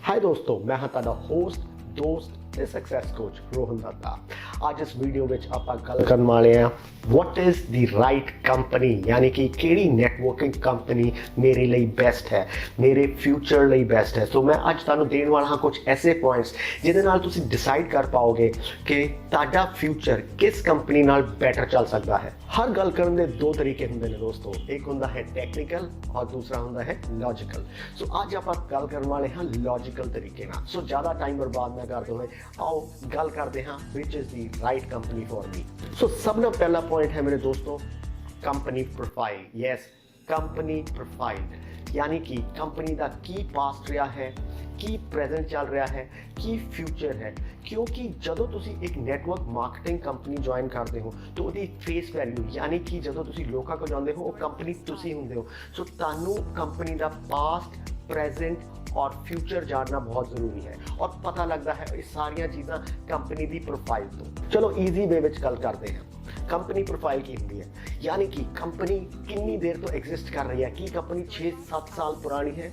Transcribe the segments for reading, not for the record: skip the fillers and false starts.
हाय दोस्तों, मैं हाँ ਤੁਹਾਡਾ ਹੋਸਟ ਦੋਸਤ ਤੇ ਸਕਸੈਸ ਕੋਚ ਰੋਹਨ ਦੱਤਾ। ਅੱਜ ਇਸ ਵੀਡੀਓ ਵਿੱਚ ਆਪਾਂ ਗੱਲ ਕਰਨ ਵਾਲੇ ਹਾਂ what is the right company, यानी कि ਕਿਹੜੀ ਨੈਟਵਰਕਿੰਗ ਕੰਪਨੀ ਮੇਰੇ ਲਈ ਬੈਸਟ ਹੈ, ਮੇਰੇ ਫਿਊਚਰ ਲਈ ਬੈਸਟ ਹੈ। ਸੋ ਮੈਂ ਅੱਜ ਤੁਹਾਨੂੰ ਦੇਣ ਵਾਲਾ ਹਾਂ ਕੁਝ ਐਸੇ ਪੁਆਇੰਟਸ ਜਿਹਦੇ ਨਾਲ ਤੁਸੀਂ ਡਿਸਾਈਡ ਕਰ ਪਾਓਗੇ ਕਿ ਤੁਹਾਡਾ ਫਿਊਚਰ ਕਿਸ ਕੰਪਨੀ ਨਾਲ ਬੈਟਰ ਚੱਲ ਸਕਦਾ ਹੈ। ਹਰ ਗੱਲ ਕਰਨ ਦੇ ਦੋ ਤਰੀਕੇ ਹੁੰਦੇ ਨੇ ਦੋਸਤੋ, ਇੱਕ ਹੁੰਦਾ ਹੈ ਟੈਕਨੀਕਲ ਔਰ ਦੂਸਰਾ ਹੁੰਦਾ ਹੈ ਲੌਜੀਕਲ। ਸੋ ਅੱਜ ਆਪਾਂ ਗੱਲ ਕਰਨ ਵਾਲੇ ਹਾਂ ਲੌਜੀਕਲ ਤਰੀਕੇ ਨਾਲ। ਸੋ ਜ਼ਿਆਦਾ ਟਾਈਮ ਬਰਬਾਦ ਨਾ ਕਰਦੇ ਹੋਏ ਆਓ ਗੱਲ ਕਰਦੇ ਹਾਂ which is the right company for me. So ਸਭ ਤੋਂ ਪਹਿਲਾ पॉइंट है मेरे दोस्तों company profile. Yes, company profile यानी कि कंपनी का की पास्ट रहा है, की प्रेजेंट चल रहा है, की फ्यूचर है। क्योंकि जदों तुसी एक नैटवर्क मार्केटिंग कंपनी ज्वाइन करते हो तो उसकी फेस वैल्यू यानी कि जदों तुसी लोकां को जाते हो वो कंपनी तुसी हुंदे हो। सो तुहानू कंपनी का पास्ट, प्रेजेंट और फ्यूचर जानना बहुत ज़रूरी है और पता लगता है ये सारिया चीज़ां कंपनी की प्रोफाइल तो। चलो ईजी वे विच गल करते हैं। कंपनी प्रोफाइल की होंगी है, यानी कि कंपनी कितनी देर तो एग्जिस्ट कर रही है, कि कंपनी 6-7 साल पुरानी है,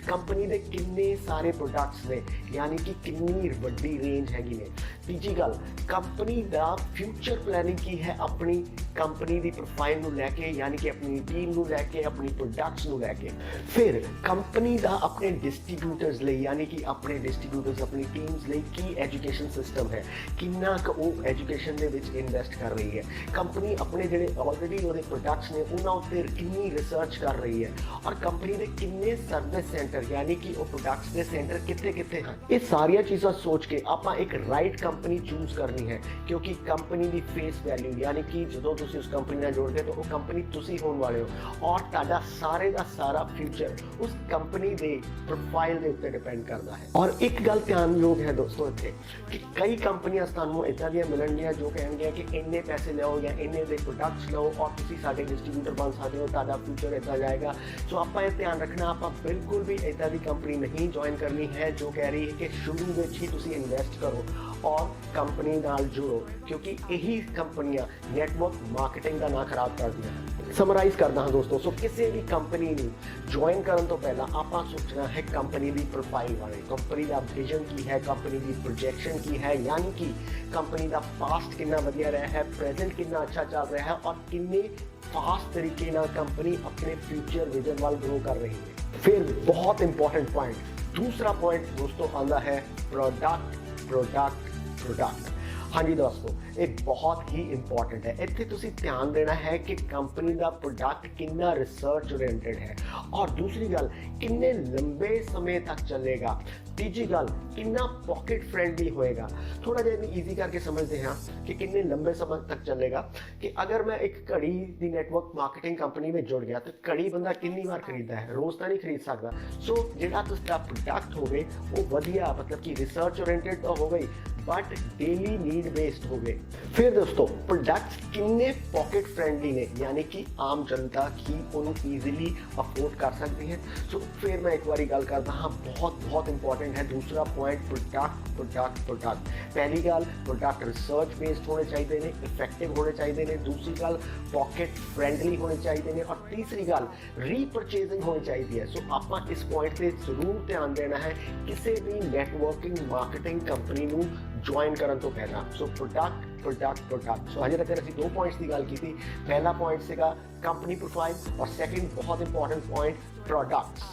कंपनी के कितने सारे प्रोडक्ट्स ने, यानी कि कितनी वड्डी रेंज हैगी ने। तीजी गल, कंपनी का फ्यूचर प्लैनिंग की है अपनी कंपनी की प्रोफाइल को लैके, यानी कि अपनी टीम को लैके, अपनी प्रोडक्ट्स को लैके। फिर कंपनी का अपने डिस्ट्रीब्यूटर्स लिए, यानी कि अपने डिस्ट्रीब्यूटर्स अपनी टीम्स लिए की एजुकेशन सिस्टम है, कितना वो एजुकेशन के विच इन्वेस्ट कर रही है। कंपनी अपने ਜਿਹੜੇ ਆਲਰੇਡੀ ਉਹਦੇ ਪ੍ਰੋਡਕਟਸ ਨੇ ਉਹਨਾਂ ਉੱਤੇ ਕਿੰਨੀ ਰਿਸਰਚ ਕਰ ਰਹੀ ਹੈ ਔਰ ਕੰਪਨੀ ਦੇ ਕਿੰਨੇ ਸਰਵਿਸ ਸੈਂਟਰ ਯਾਨੀ ਕਿ ਉਹ ਪ੍ਰੋਡਕਟਸ ਦੇ ਸੈਂਟਰ ਕਿੱਥੇ ਹਨ। ਇਹ ਸਾਰੀਆਂ ਚੀਜ਼ਾਂ ਸੋਚ ਕੇ ਆਪਾਂ ਇੱਕ ਰਾਈਟ ਕੰਪਨੀ ਚੂਜ਼ ਕਰਨੀ ਹੈ, ਕਿਉਂਕਿ ਕੰਪਨੀ ਦੀ ਫੇਸ ਵੈਲਿਊ यानी कि ਜਦੋਂ ਤੁਸੀਂ ਉਸ ਕੰਪਨੀ ਨਾਲ ਜੁੜਦੇ ਤਾਂ ਉਹ ਕੰਪਨੀ ਤੁਸੀਂ ਹੋਣ ਵਾਲੇ ਹੋ ਔਰ ਤੁਹਾਡਾ ਸਾਰੇ ਦਾ ਸਾਰਾ ਫਿਊਚਰ ਉਸ ਕੰਪਨੀ ਦੇ ਪ੍ਰੋਫਾਈਲ ਦੇ ਉੱਤੇ ਡਿਪੈਂਡ ਕਰਦਾ ਹੈ। ਔਰ ਇੱਕ ਗੱਲ ਧਿਆਨਯੋਗ ਹੈ ਦੋਸਤੋ ਇੱਥੇ ਕਿ ਕਈ ਕੰਪਨੀਆਂ ਤੁਹਾਨੂੰ ਇੱਦਾਂ ਦੀਆਂ ਮਿਲਣਗੀਆਂ ਜੋ ਕਹਿਣਗੀਆਂ ਕਿ ਇੰਨੇ ਪੈਸੇ ਲਿਆਓ या इन्ने दे प्रोडक्ट्स लो और तुसी साडे डिस्ट्रीब्यूटर बन सकते हो, तुहाडा फ्यूचर इदा जाएगा। सो आपां ये ध्यान रखना, आपां बिल्कुल भी इदा दी कंपनी नहीं ज्वाइन करनी है जो कह रही है कि शुरू में ही तुसी इन्वेस्ट करो और कंपनी नाल जुड़ो, क्योंकि यही कंपनियां नेटवर्क मार्केटिंग का ना खराब कर दिया। समराइज करदा हाँ दोस्तों, सो किसी भी कंपनी नूं ज्वाइन करन तो पहला आपां सोचना है कंपनी की प्रोफाइल बारे, कंपनी का विजन की है, कंपनी की प्रोजेक्शन की है, यानी कि कंपनी का पास्ट कितना वधिया रहा है, प्रेजेंट कितना अच्छा चल रहा है और कितने फास्ट तरीके नाल कंपनी अपने फ्यूचर विजन वाल ग्रो कर रही है। फिर बहुत इंपॉर्टेंट पॉइंट, दूसरा पॉइंट दोस्तों आंदा है प्रोडक्ट प्रोडक्ट प्रोडक्ट। हाँ जी दोस्तों, ये बहुत ही इंपॉर्टेंट है। इत्थे तुसी ध्यान देना है कि कंपनी का प्रोडक्ट कितना रिसर्च ओरिएंटेड है और दूसरी गल कितने लंबे समय तक चलेगा। तीजी गल कितना पॉकेट फ्रेंडली होएगा। थोड़ा जिहा ईजी करके समझते हैं कि कितने लंबे समय तक चलेगा। कि अगर मैं एक घड़ी की नेटवर्क मार्केटिंग कंपनी में जुड़ गया तो घड़ी बंदा कितनी बार खरीदता है, रोज़ तो नहीं खरीद सकता। सो जिहड़ा तुहाडा प्रोडक्ट होवे वो वधिया, मतलब कि रिसर्च ओरिएंटेड तो हो गई बट डेली नीड बेस्ड हो गए। फिर दोस्तों प्रोडक्ट्स कितने पॉकेट फ्रेंडली ने, यानी कि आम जनता की उन्हें ईजिली अफोर्ड कर सकती है। सो फिर मैं एक बारी गल करता हाँ, बहुत इंपॉर्टेंट है दूसरा पॉइंट प्रोडक्ट प्रोडक्ट प्रोडक्ट। पहली गल प्रोडक्ट रिसर्च बेस्ड होने चाहिए ने, इफेक्टिव होने चाहिए ने। दूसरी गल पॉकेट फ्रेंडली होने चाहिए ने और तीसरी गल रीपरचेजिंग होनी चाहिए है। सो आप इस पॉइंट पर जरूर ध्यान देना है किसी भी नैटवर्किंग मार्केटिंग कंपनी को ज्वाइन करन तो पहला। So product product product. So अजे तक असीं दो पॉइंट्स की गल की थी। पहला पॉइंट सीगा कंपनी प्रोफाइल और सैकेंड बहुत इंपॉर्टेंट पॉइंट प्रोडक्ट्स।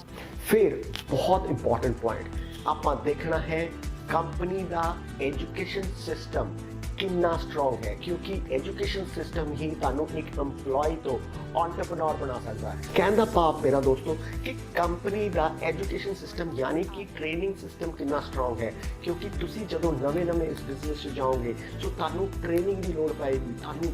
फिर बहुत इंपॉर्टेंट पॉइंट आपां देखना है कंपनी का एजुकेशन सिस्टम कितना स्ट्रॉन्ग है, क्योंकि एजुकेशन सिस्टम ही तुहानू एक एम्प्लॉय तो एंटरप्रेन्योर बना सकता है। कहने का भाव मेरा दोस्तों कि कंपनी का एजुकेशन सिस्टम यानी कि ट्रेनिंग सिस्टम कितना स्ट्रॉन्ग है, क्योंकि तुसी जदों नवे इस बिजनेस में जाओगे सो तुहानू ट्रेनिंग की लोड़ पेगी, तुहानू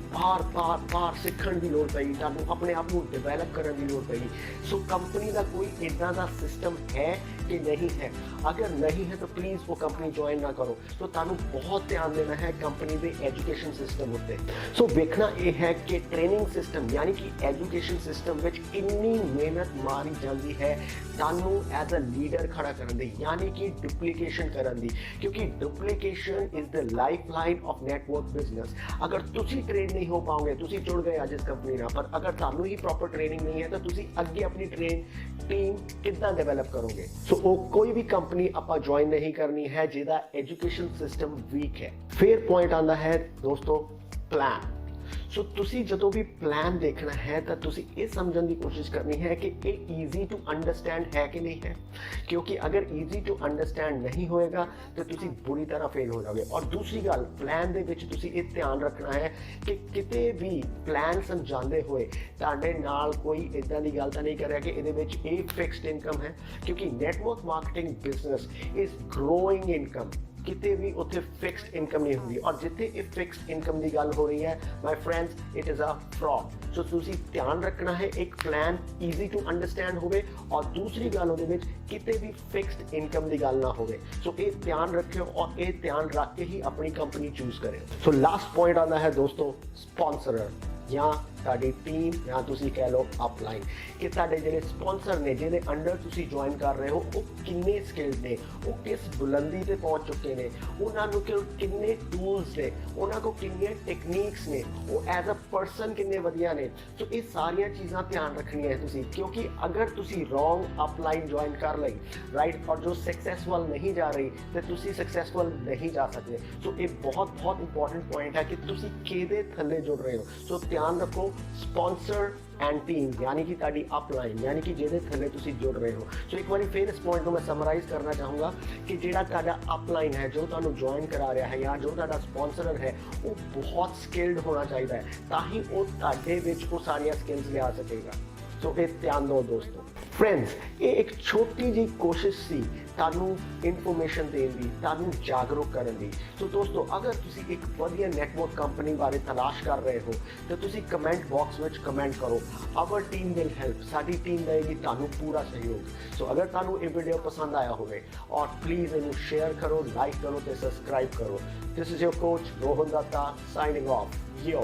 बार सीखण की लोड़ पेगी, तुहानू अपने आप को डिवेलप करने की लोड़ पेगी। सो कंपनी का कोई इदां दा सिस्टम है कि नहीं है? अगर नहीं है तो प्लीज़ वो कंपनी ज्वाइन ना करो। तो तुहानू बहुत ध्यान देना है कंपनी ਦੇ ਐਜੂਕੇਸ਼ਨ ਸਿਸਟਮ ਉੱਤੇ। ਸੋ ਵੇਖਣਾ ਇਹ ਹੈ ਕਿ ਟ੍ਰੇਨਿੰਗ ਸਿਸਟਮ ਯਾਨੀ ਕਿ ਐਜੂਕੇਸ਼ਨ ਸਿਸਟਮ ਵਿੱਚ ਕਿੰਨੀ ਮਿਹਨਤ ਮਾਰੀ ਜਾਂਦੀ ਹੈ ਤੁਹਾਨੂੰ ਐਜ਼ ਅ ਲੀਡਰ ਖੜਾ ਕਰਨ ਦੀ, ਯਾਨੀ ਕਿ ਡੁਪਲੀਕੇਸ਼ਨ ਕਰਨ ਦੀ, ਕਿਉਂਕਿ duplication is the life line of network business. ਅਗਰ ਤੁਸੀਂ ਟ੍ਰੇਨ ਨਹੀਂ ਹੋ ਪਾਓਗੇ, ਤੁਸੀਂ ਜੁੜ ਗਏ ਅੱਜ ਇਸ ਕੰਪਨੀ ਨਾਲ, ਪਰ ਅਗਰ ਤੁਹਾਨੂੰ ਹੀ ਪ੍ਰੋਪਰ ਟ੍ਰੇਨਿੰਗ ਨਹੀਂ ਹੈ ਤਾਂ ਤੁਸੀਂ ਅੱਗੇ ਆਪਣੀ ਟੀਮ ਕਿੱਦਾਂ ਡਿਵੈਲਪ ਕਰੋਗੇ। ਸੋ ਉਹ ਕੋਈ ਵੀ ਕੰਪਨੀ ਆਪਾਂ ਜੁਆਇਨ ਨਹੀਂ ਕਰਨੀ ਹੈ ਜਿਹਦਾ ਐਜੂਕੇਸ਼ਨ ਸਿਸਟਮ ਵੀਕ ਹੈ। ਫਿਰ ਪੁਆਇੰਟ ਆਉਂਦਾ ਹੈ ਦੋਸਤੋ ਪਲਾਨ। ਸੋ ਤੁਸੀਂ ਜਦੋਂ ਵੀ ਪਲਾਨ ਦੇਖਣਾ ਹੈ ਤਾਂ ਤੁਸੀਂ ਇਹ ਸਮਝਣ ਦੀ ਕੋਸ਼ਿਸ਼ ਕਰਨੀ ਹੈ ਕਿ ਇਹ ਈਜ਼ੀ ਟੂ ਅੰਡਰਸਟੈਂਡ ਹੈ ਕਿ ਨਹੀਂ ਹੈ, ਕਿਉਂਕਿ ਅਗਰ ਈਜ਼ੀ ਟੂ ਅੰਡਰਸਟੈਂਡ ਨਹੀਂ ਹੋਏਗਾ ਤਾਂ ਤੁਸੀਂ ਬੁਰੀ ਤਰ੍ਹਾਂ ਫੇਲ ਹੋ ਜਾਓਗੇ। ਔਰ ਦੂਸਰੀ ਗੱਲ, ਪਲਾਨ ਦੇ ਵਿੱਚ ਤੁਸੀਂ ਇਹ ਧਿਆਨ ਰੱਖਣਾ ਹੈ ਕਿ ਕਿਤੇ ਵੀ ਪਲਾਨ ਸਮਝਾਉਂਦੇ ਹੋਏ ਤੁਹਾਡੇ ਨਾਲ ਕੋਈ ਇਦਾਂ ਦੀ ਗੱਲ ਤਾਂ ਨਹੀਂ ਕਰ ਰਿਹਾ ਕਿ ਇਹਦੇ ਵਿੱਚ ਇਹ ਫਿਕਸਡ ਇਨਕਮ ਹੈ, ਕਿਉਂਕਿ network marketing business is growing income. ਕਿਤੇ ਵੀ ਉੱਥੇ ਫਿਕਸਡ ਇਨਕਮ ਨਹੀਂ ਹੁੰਦੀ, ਔਰ ਜਿੱਥੇ ਇਹ ਫਿਕਸਡ ਇਨਕਮ ਦੀ ਗੱਲ ਹੋ ਰਹੀ ਹੈ my friends it is a fraud. So ਤੁਸੀਂ ਧਿਆਨ ਰੱਖਣਾ ਹੈ ਇੱਕ ਪਲਾਨ ਈਜ਼ੀ ਟੂ ਅੰਡਰਸਟੈਂਡ ਹੋਵੇ, ਔਰ ਦੂਸਰੀ ਗੱਲ ਉਹਦੇ ਵਿੱਚ ਕਿਤੇ ਵੀ ਫਿਕਸਡ ਇਨਕਮ ਦੀ ਗੱਲ ਨਾ ਹੋਵੇ। ਸੋ ਇਹ ਧਿਆਨ ਰੱਖਿਓ ਔਰ ਇਹ ਧਿਆਨ ਰੱਖ ਕੇ ਹੀ ਆਪਣੀ ਕੰਪਨੀ ਚੂਜ਼ ਕਰਿਓ। ਸੋ ਲਾਸਟ ਪੁਆਇੰਟ ਆਉਂਦਾ ਹੈ ਦੋਸਤੋ ਸਪਾਂਸਰਰ ਜਾਂ ਤੁਹਾਡੀ ਟੀਮ ਜਾਂ ਤੁਸੀਂ ਕਹਿ ਲਓ ਅਪਲਾਈਨ, ਕਿ ਤੁਹਾਡੇ ਜਿਹੜੇ ਸਪਾਂਸਰ ਨੇ ਜਿਹਦੇ ਅੰਡਰ ਤੁਸੀਂ ਜੁਆਇਨ ਕਰ ਰਹੇ ਹੋ ਉਹ ਕਿੰਨੇ ਸਕਿਲਡ ਨੇ, ਉਹ ਕਿਸ ਬੁਲੰਦੀ ਤੇ ਪਹੁੰਚ ਚੁੱਕੇ ਨੇ, ਉਹਨਾਂ ਨੂੰ ਕਿੰਨੇ ਟੂਲਸ ਨੇ, ਉਹਨਾਂ ਕੋਲ ਕਿੰਨੀਆਂ ਟੈਕਨੀਕਸ ਨੇ, ਉਹ ਐਜ਼ ਅ ਪਰਸਨ ਕਿੰਨੇ ਵਧੀਆ ਨੇ। ਸੋ ਇਹ ਸਾਰੀਆਂ ਚੀਜ਼ਾਂ ਧਿਆਨ ਰੱਖਣੀਆਂ ਹੈ ਤੁਸੀਂ, ਕਿਉਂਕਿ ਅਗਰ ਤੁਸੀਂ ਰੋਂਗ ਅਪਲਾਈਨ ਜੁਆਇਨ ਕਰ ਲਈ ਰਾਈਟ ਔਰ ਜੋ ਸਕਸੈਸਫੁਲ ਨਹੀਂ ਜਾ ਰਹੀ ਤੇ ਤੁਸੀਂ ਸਕਸੈਸਫੁਲ ਨਹੀਂ ਜਾ ਸਕਦੇ। ਸੋ ਇਹ ਬਹੁਤ ਇੰਪੋਰਟੈਂਟ ਪੁਆਇੰਟ ਹੈ ਕਿ ਤੁਸੀਂ ਕਿਹਦੇ ਥੱਲੇ ਜੁੜ ਰਹੇ ਹੋ। ਸੋ ਧਿਆਨ ਰੱਖੋ ਸਪਾਂਸਰ ਐਂਡ ਟੀਮ ਯਾਨੀ ਕਿ ਤੁਹਾਡੀ ਅਪਲਾਈਨ ਯਾਨੀ ਕਿ ਜਿਹਦੇ ਥੱਲੇ ਤੁਸੀਂ ਜੁੜ ਰਹੇ ਹੋ। ਸੋ ਇੱਕ ਵਾਰੀ ਫਿਰ ਇਸ ਪੁਆਇੰਟ ਨੂੰ ਮੈਂ ਸਮਰਾਈਜ਼ ਕਰਨਾ ਚਾਹੂੰਗਾ ਕਿ ਜਿਹੜਾ ਤੁਹਾਡਾ ਅਪਲਾਈਨ ਹੈ, ਜੋ ਤੁਹਾਨੂੰ ਜੁਆਇਨ ਕਰਾ ਰਿਹਾ ਹੈ ਜਾਂ ਜੋ ਤੁਹਾਡਾ ਸਪਾਂਸਰਰ ਹੈ, ਉਹ ਬਹੁਤ ਸਕਿਲਡ ਹੋਣਾ ਚਾਹੀਦਾ ਹੈ ਤਾਂ ਹੀ ਉਹ ਤੁਹਾਡੇ ਵਿੱਚ ਉਹ ਸਾਰੀਆਂ ਸਕਿਲਸ ਲਿਆ ਸਕੇਗਾ। ਸੋ ਇਹ ਧਿਆਨ ਦਿਓ ਦੋਸਤੋ। ਫਰੈਂਡਸ, ਇਹ ਇੱਕ ਛੋਟੀ ਜਿਹੀ ਕੋਸ਼ਿਸ਼ ਸੀ ਤੁਹਾਨੂੰ ਇਨਫੋਰਮੇਸ਼ਨ ਦੇਣ ਦੀ, ਤੁਹਾਨੂੰ ਜਾਗਰੂਕ ਕਰਨ ਦੀ। ਸੋ ਦੋਸਤੋ, ਅਗਰ ਤੁਸੀਂ ਇੱਕ ਵਧੀਆ ਨੈਟਵਰਕ ਕੰਪਨੀ ਬਾਰੇ ਤਲਾਸ਼ ਕਰ ਰਹੇ ਹੋ ਤਾਂ ਤੁਸੀਂ ਕਮੈਂਟ ਬਾਕਸ ਵਿੱਚ ਕਮੈਂਟ ਕਰੋ। ਆਵਰ ਟੀਮ ਵਿਲ ਹੈਲਪ, ਸਾਡੀ ਟੀਮ ਦੇਗੀ ਤੁਹਾਨੂੰ ਪੂਰਾ ਸਹਿਯੋਗ। ਸੋ ਅਗਰ ਤੁਹਾਨੂੰ ਇਹ ਵੀਡੀਓ ਪਸੰਦ ਆਇਆ ਹੋਵੇ ਔਰ ਪਲੀਜ਼ ਇਹਨੂੰ ਸ਼ੇਅਰ ਕਰੋ, ਲਾਈਕ ਕਰੋ ਤੇ ਸਬਸਕ੍ਰਾਈਬ ਕਰੋ। This is your coach Rohan Datta signing off. Yo.